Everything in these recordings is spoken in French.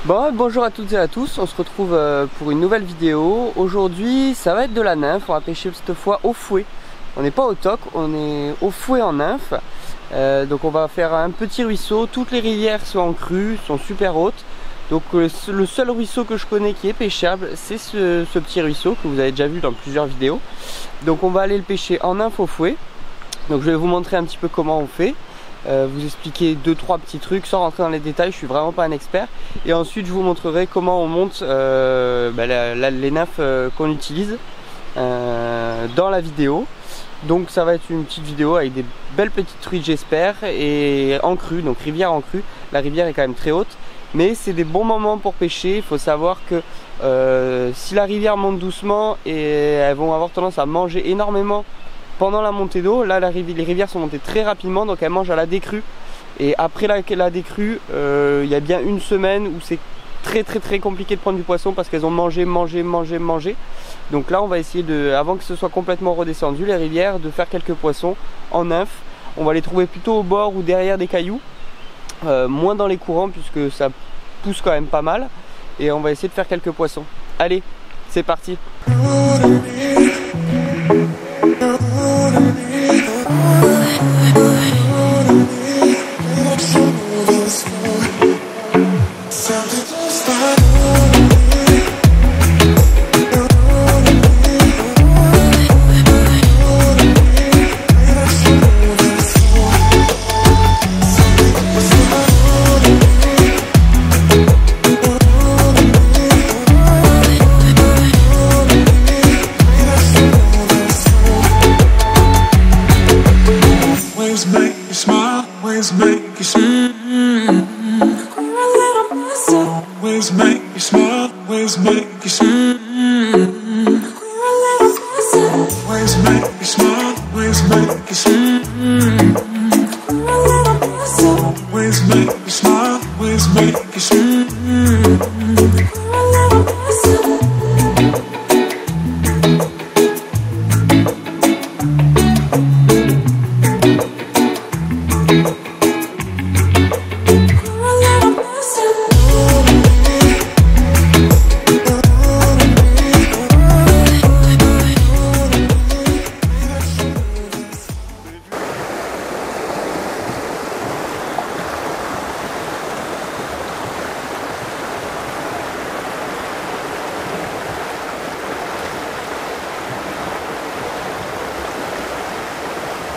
Bon, bonjour à toutes et à tous, on se retrouve pour une nouvelle vidéo. Aujourd'hui ça va être de la nymphe, on va pêcher cette fois au fouet. On n'est pas au toc, on est au fouet en nymphe. Donc on va faire un petit ruisseau, toutes les rivières sont en crue, sont super hautes. Donc le seul ruisseau que je connais qui est pêchable, c'est ce petit ruisseau que vous avez déjà vu dans plusieurs vidéos. Donc on va aller le pêcher en nymphe au fouet. Donc je vais vous montrer un petit peu comment on fait. Vous expliquer 2-3 petits trucs sans rentrer dans les détails, je suis vraiment pas un expert. Et ensuite je vous montrerai comment on monte les nymphes qu'on utilise dans la vidéo. Donc ça va être une petite vidéo avec des belles petites truites j'espère, et en crue, donc rivière en crue. La rivière est quand même très haute, mais c'est des bons moments pour pêcher. Il faut savoir que si la rivière monte doucement, et elles vont avoir tendance à manger énormément pendant la montée d'eau. Là les rivières sont montées très rapidement, donc elles mangent à la décrue. Et après la décrue, il y a bien une semaine où c'est très compliqué de prendre du poisson parce qu'elles ont mangé. Donc là on va essayer avant que ce soit complètement redescendu les rivières, de faire quelques poissons en nymphe. On va les trouver plutôt au bord ou derrière des cailloux, moins dans les courants puisque ça pousse quand même pas mal. Et on va essayer de faire quelques poissons. Allez, c'est parti.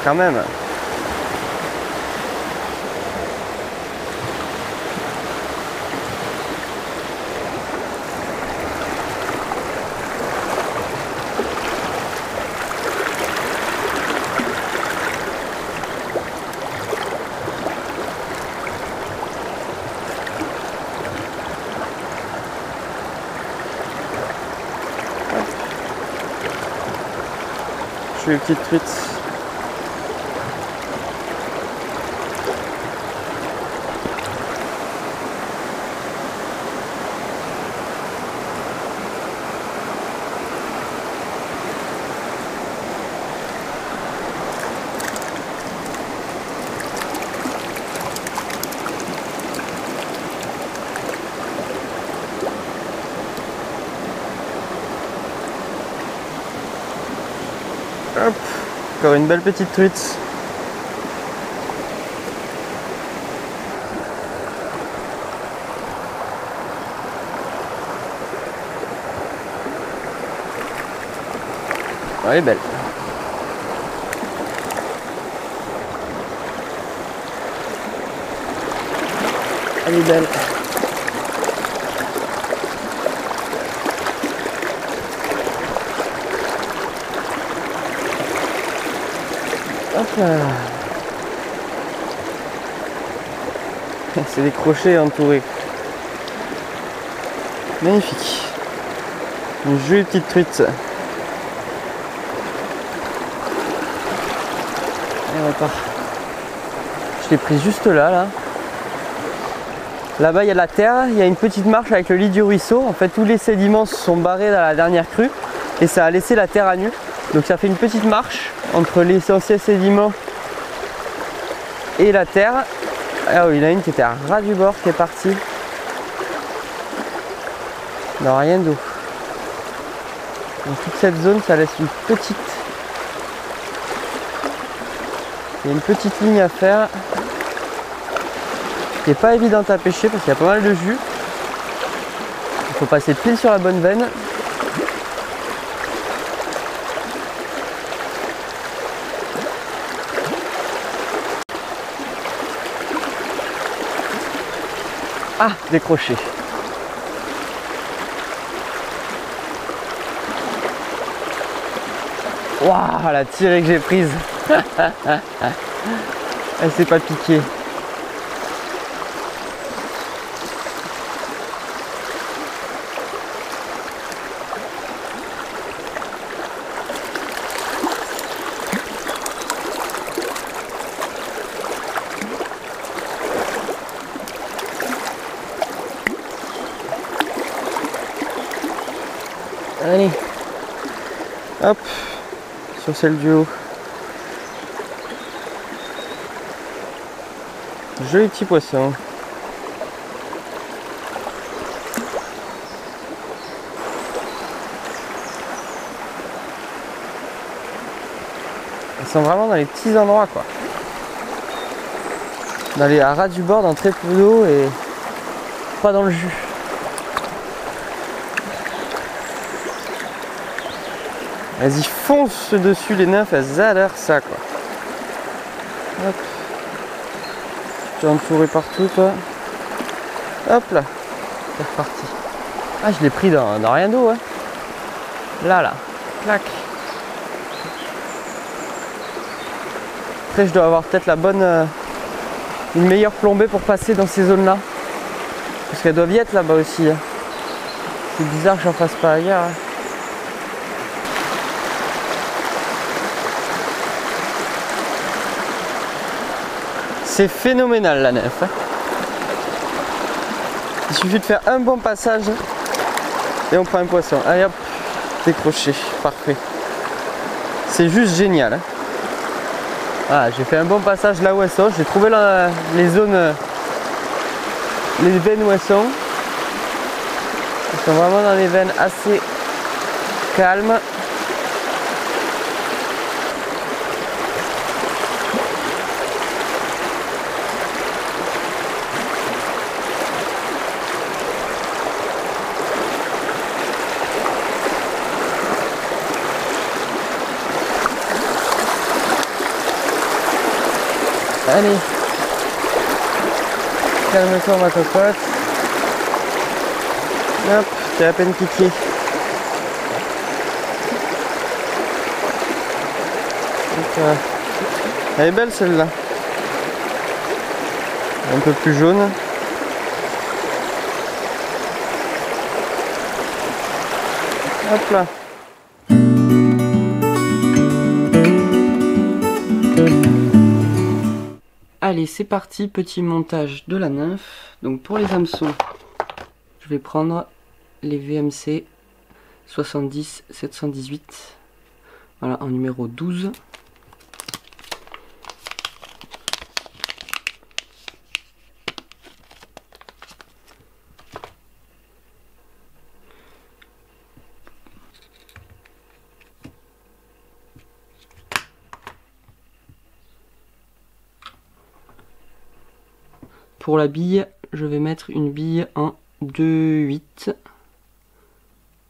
Quand même. Je suis une petite truite. Hop, encore une belle petite truite. Elle est belle. Elle est belle. C'est des crochets entourés. Magnifique. Une jolie petite truite. Et on repart. Je l'ai pris juste là. Là-bas il y a de la terre, il y a une petite marche avec le lit du ruisseau. En fait tous les sédiments se sont barrés dans la dernière crue et ça a laissé la terre à nu. Donc ça fait une petite marche entre les anciens sédiments et la terre. Ah oui, il y en a une qui était à ras du bord qui est partie. dans rien d'eau. Dans toute cette zone, ça laisse une petite... Il y a une petite ligne à faire qui n'est pas évidente à pêcher parce qu'il y a pas mal de jus. Il faut passer pile sur la bonne veine. Ah, décroché. Waouh, la tirée que j'ai prise. Elle s'est pas piquée. Allez, hop, sur celle du haut. Joli petit poisson. Ils sont vraiment dans les petits endroits quoi. Dans les à ras du bord, dans très peu d'eau et pas dans le jus. Elles y foncent dessus, les nymphes, elles adorent ça quoi. Hop. Tu es entouré partout toi. Hop là. C'est reparti. Ah, je l'ai pris dans rien d'eau hein. Là. Clac. Après je dois avoir peut-être la bonne une meilleure plombée pour passer dans ces zones là. Parce qu'elles doivent y être là-bas aussi. Hein. C'est bizarre que j'en fasse pas ailleurs. Hein. C'est phénoménal la nymphe. Hein. Il suffit de faire un bon passage et on prend un poisson. Allez hop, décroché, parfait. C'est juste génial. Hein. Voilà, j'ai fait un bon passage là où elles sont. J'ai trouvé les zones, les veines où elles sont. Elles sont vraiment dans des veines assez calmes. Allez, calme-toi ma cocotte. Hop, t'es à peine piqué. Elle est belle celle-là. Un peu plus jaune. Hop là. Allez, c'est parti, petit montage de la nymphe. Donc pour les hameçons, je vais prendre les VMC 70 718. Voilà, en numéro 12. Pour la bille, je vais mettre une bille en 2,8.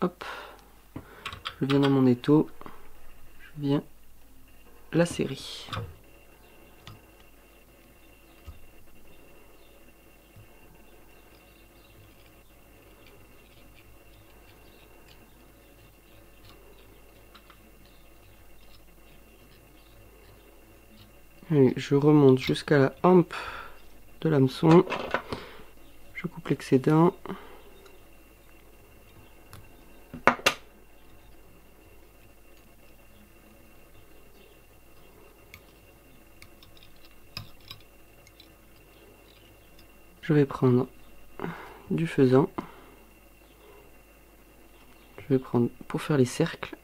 Hop. Je viens dans mon étau. Je viens la serrer. Allez, je remonte jusqu'à la hampe de l'hameçon, je coupe l'excédent, je vais prendre du faisan, je vais prendre pour faire les cercles.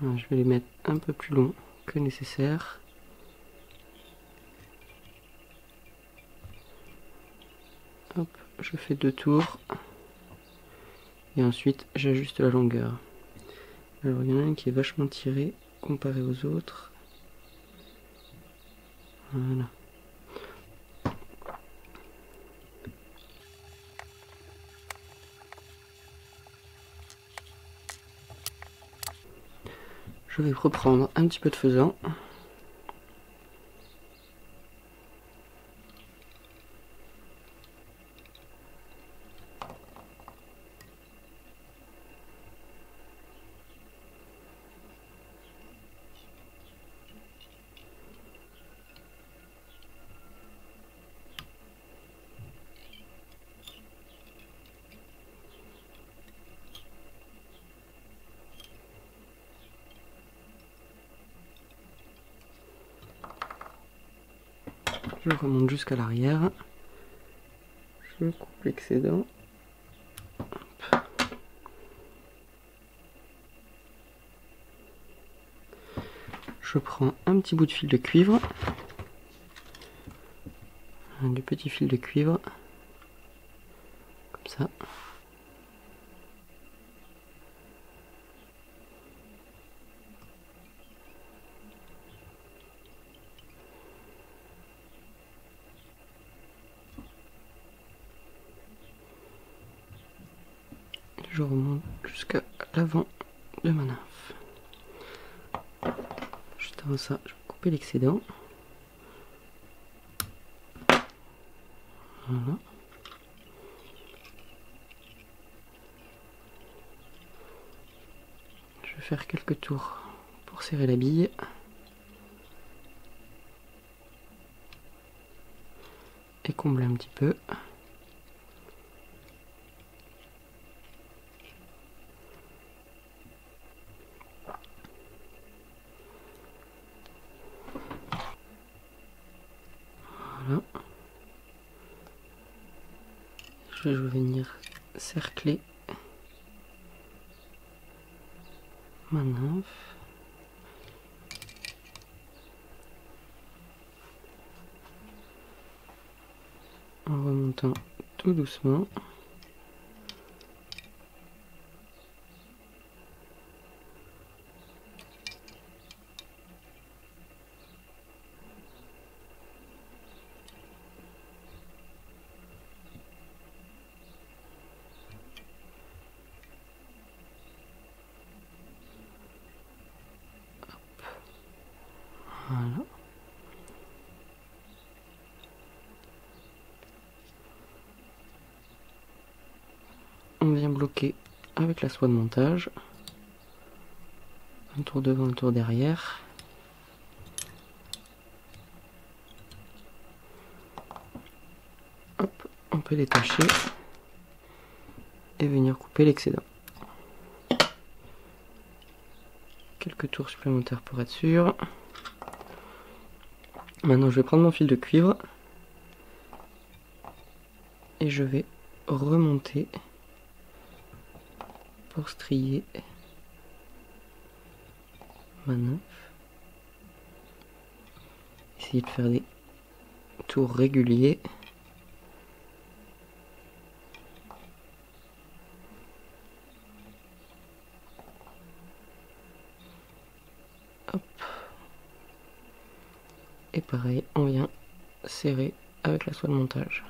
Voilà, je vais les mettre un peu plus long que nécessaire. Hop, je fais 2 tours. Et ensuite, j'ajuste la longueur. Alors, il y en a un qui est vachement tiré comparé aux autres. Voilà. Je vais reprendre un petit peu de faisan. Je remonte jusqu'à l'arrière. Je coupe l'excédent. Je prends un petit bout de fil de cuivre. Du petit fil de cuivre. Comme ça. Je remonte jusqu'à l'avant de ma nymphe. Juste avant ça, je vais couper l'excédent. Voilà. Je vais faire quelques tours pour serrer la bille. Et combler un petit peu. Voilà. Je vais venir cercler ma nymphe. En remontant tout doucement. Voilà. On vient bloquer avec la soie de montage. Un tour devant, un tour derrière. Hop, on peut détacher et venir couper l'excédent. Quelques tours supplémentaires pour être sûr. Maintenant je vais prendre mon fil de cuivre et je vais remonter pour strier ma nymphe. Essayer de faire des tours réguliers. Hop. Et pareil, on vient serrer avec la soie de montage.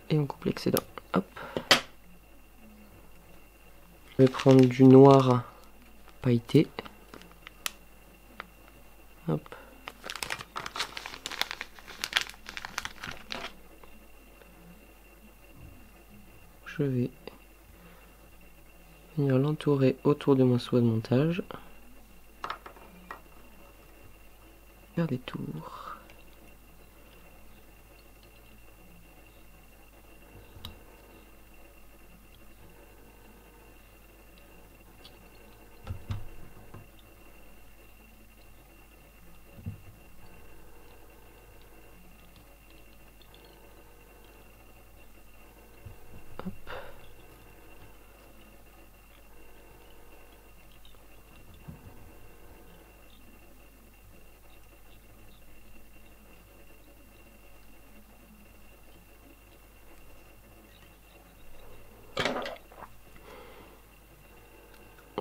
Et on coupe l'excédent. Hop. Je vais prendre du noir pailleté. Hop. Je vais venir l'entourer autour de ma soie de montage. Faire des tours.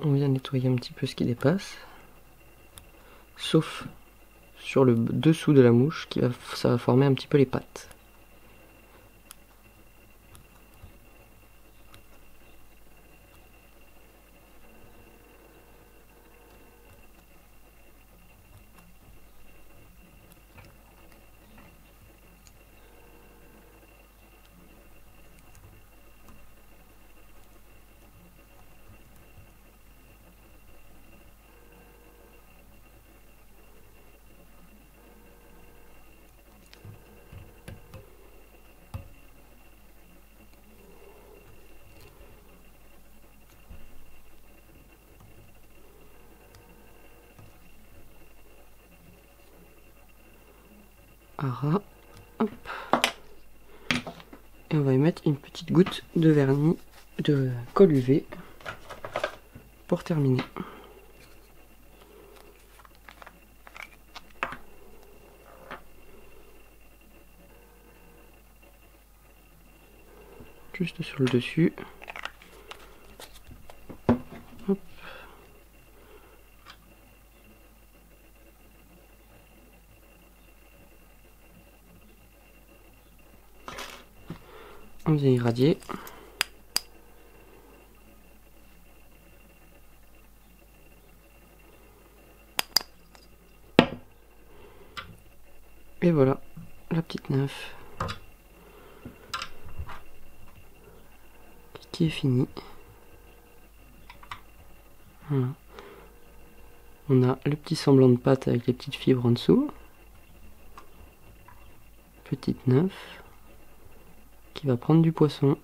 On vient nettoyer un petit peu ce qui dépasse, sauf sur le dessous de la mouche, ça va former un petit peu les pattes. Ara, hop. Et on va y mettre une petite goutte de vernis de colle UV pour terminer. Juste sur le dessus. Hop. On vient irradier. Et voilà, la petite nymphe qui est finie. Voilà. On a le petit semblant de pâte avec les petites fibres en dessous. Petite nymphe qui va prendre du poisson.